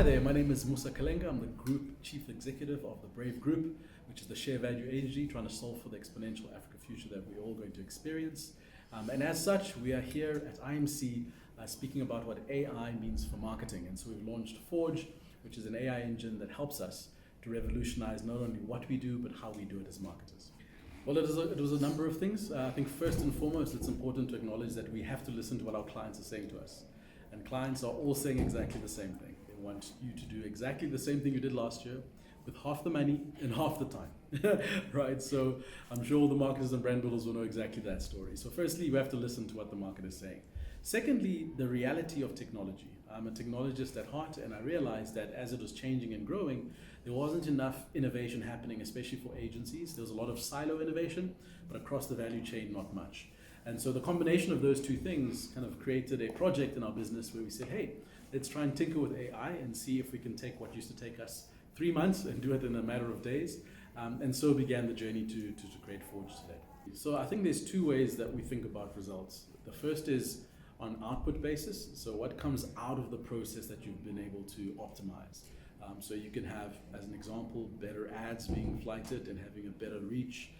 Hi there, my name is Musa Kalenga. I'm the Group Chief Executive of the Brave Group, which is the share value agency trying to solve for the exponential Africa future that we're all going to experience. And as such, we are here at IMC speaking about what AI means for marketing. And so we've launched Forge, which is an AI engine that helps us to revolutionize not only what we do, but how we do it as marketers. Well, it was a number of things. I think first and foremost, it's important to acknowledge that we have to listen to what our clients are saying to us. And clients are all saying exactly the same thing. They want you to do exactly the same thing you did last year with half the money and half the time, right? So I'm sure all the marketers and brand builders will know exactly that story. So firstly, you have to listen to what the market is saying. Secondly, the reality of technology. I'm a technologist at heart, and I realized that as it was changing and growing, there wasn't enough innovation happening, especially for agencies. There was a lot of silo innovation, but across the value chain, not much. And so the combination of those two things kind of created a project in our business where we said, hey, let's try and tinker with AI and see if we can take what used to take us 3 months and do it in a matter of days. And so began the journey to create Forge today. So I think there's two ways that we think about results. The first is on output basis. So what comes out of the process that you've been able to optimize. So you can have, as an example, better ads being flighted and having a better reach.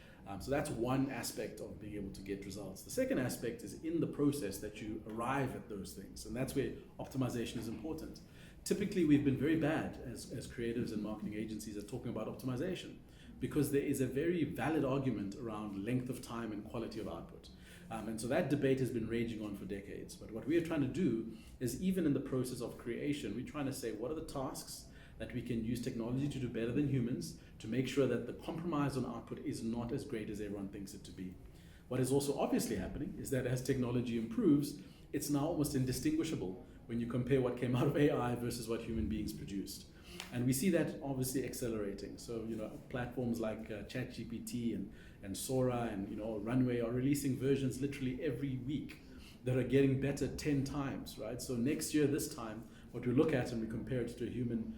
So that's one aspect of being able to get results. The second aspect is in the process that you arrive at those things. And that's where optimization is important. Typically, we've been very bad as creatives and marketing agencies at talking about optimization because there is a very valid argument around length of time and quality of output. And so that debate has been raging on for decades. But what we are trying to do is even in the process of creation, we're trying to say what are the tasks that we can use technology to do better than humans to make sure that the compromise on output is not as great as everyone thinks it to be. What is also obviously happening is that as technology improves, it's now almost indistinguishable when you compare what came out of AI versus what human beings produced. And we see that obviously accelerating. So, platforms like ChatGPT and Sora and, Runway are releasing versions literally every week that are getting better 10 times, right? So next year, this time, what we look at and we compare it to a human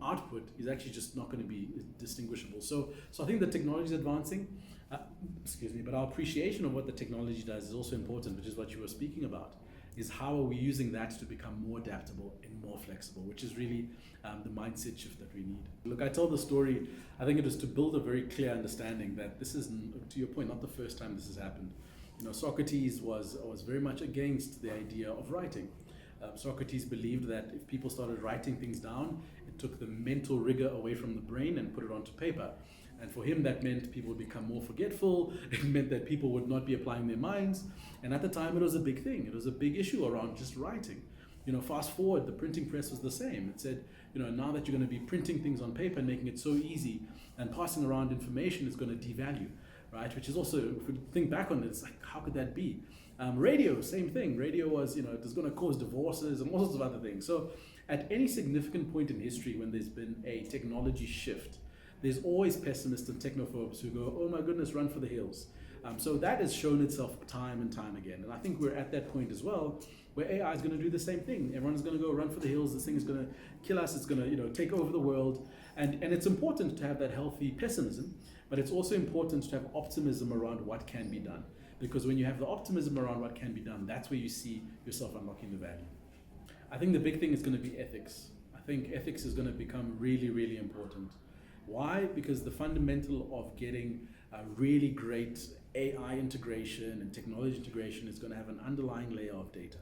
output is actually just not going to be distinguishable. So I think the technology is advancing, but our appreciation of what the technology does is also important, which is what you were speaking about, is how are we using that to become more adaptable and more flexible, which is really the mindset shift that we need. Look, I told the story, I think it was to build a very clear understanding that this is, to your point, not the first time this has happened. Socrates was very much against the idea of writing. Socrates believed that if people started writing things down, it took the mental rigor away from the brain and put it onto paper. And for him, that meant people would become more forgetful. It meant that people would not be applying their minds. And at the time, it was a big thing. It was a big issue around just writing. Fast forward, the printing press was the same. It said, now that you're going to be printing things on paper and making it so easy and passing around information is going to devalue, right? Which is also, if we think back on it, it's like, how could that be? Radio, same thing. Radio was, it was going to cause divorces and all sorts of other things. So at any significant point in history when there's been a technology shift, there's always pessimists and technophobes who go, oh my goodness, run for the hills. So that has shown itself time and time again. And I think we're at that point as well, where AI is going to do the same thing. Everyone's going to go run for the hills. This thing is going to kill us. It's going to, take over the world. And it's important to have that healthy pessimism, but it's also important to have optimism around what can be done. Because when you have the optimism around what can be done, that's where you see yourself unlocking the value. I think the big thing is going to be ethics. I think ethics is going to become really, really important. Why? Because the fundamental of getting a really great AI integration and technology integration is going to have an underlying layer of data.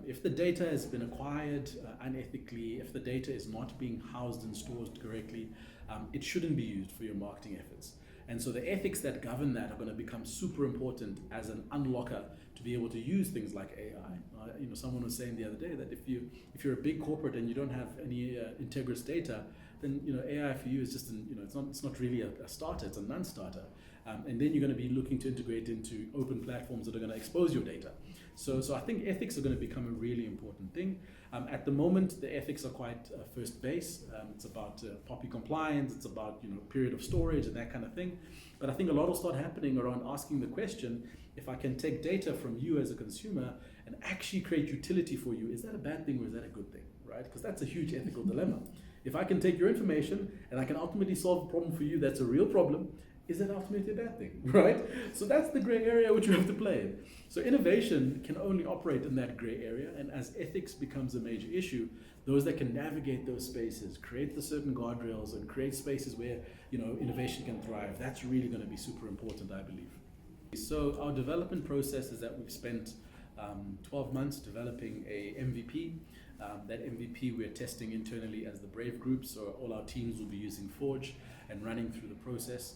If the data has been acquired unethically, if the data is not being housed and stored correctly, it shouldn't be used for your marketing efforts. And so the ethics that govern that are going to become super important as an unlocker to be able to use things like AI. Someone was saying the other day that if you're a big corporate and you don't have any integrous data, then AI for you is just it's not really a starter, it's a non-starter. And then you're going to be looking to integrate into open platforms that are going to expose your data. So I think ethics are going to become a really important thing. At the moment, the ethics are quite first base. It's about POPI compliance, it's about period of storage and that kind of thing. But I think a lot will start happening around asking the question, if I can take data from you as a consumer and actually create utility for you, is that a bad thing or is that a good thing, right? Because that's a huge ethical dilemma. If I can take your information and I can ultimately solve a problem for you, that's a real problem. is that ultimately a bad thing, right? So that's the gray area which we have to play in. So innovation can only operate in that gray area, and as ethics becomes a major issue, those that can navigate those spaces, create the certain guardrails, and create spaces where innovation can thrive, that's really going to be super important, I believe. So our development process is that we've spent 12 months developing a MVP. That MVP we're testing internally as the Brave Group, so all our teams will be using Forge and running through the process.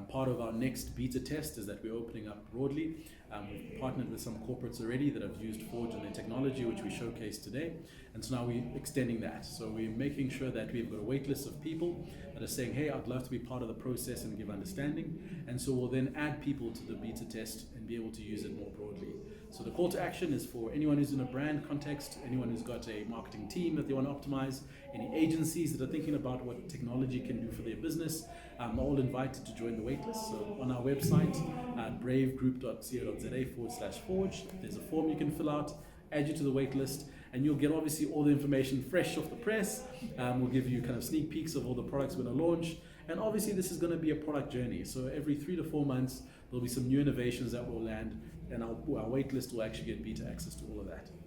Part of our next beta test is that we're opening up broadly. We've partnered with some corporates already that have used Forge and their technology, which we showcased today. And so now we're extending that. So we're making sure that we've got a wait list of people that are saying, hey, I'd love to be part of the process and give understanding. And so we'll then add people to the beta test and be able to use it more broadly. So the call to action is for anyone who's in a brand context, anyone who's got a marketing team that they want to optimize, any agencies that are thinking about what technology can do for their business, are all invited to join the waitlist. So on our website, bravegroup.co.za/forge, there's a form you can fill out, add you to the waitlist, and you'll get obviously all the information fresh off the press. We'll give you kind of sneak peeks of all the products we're going to launch. And obviously this is going to be a product journey. So every 3 to 4 months, there'll be some new innovations that will land, and our waitlist will actually get beta access to all of that.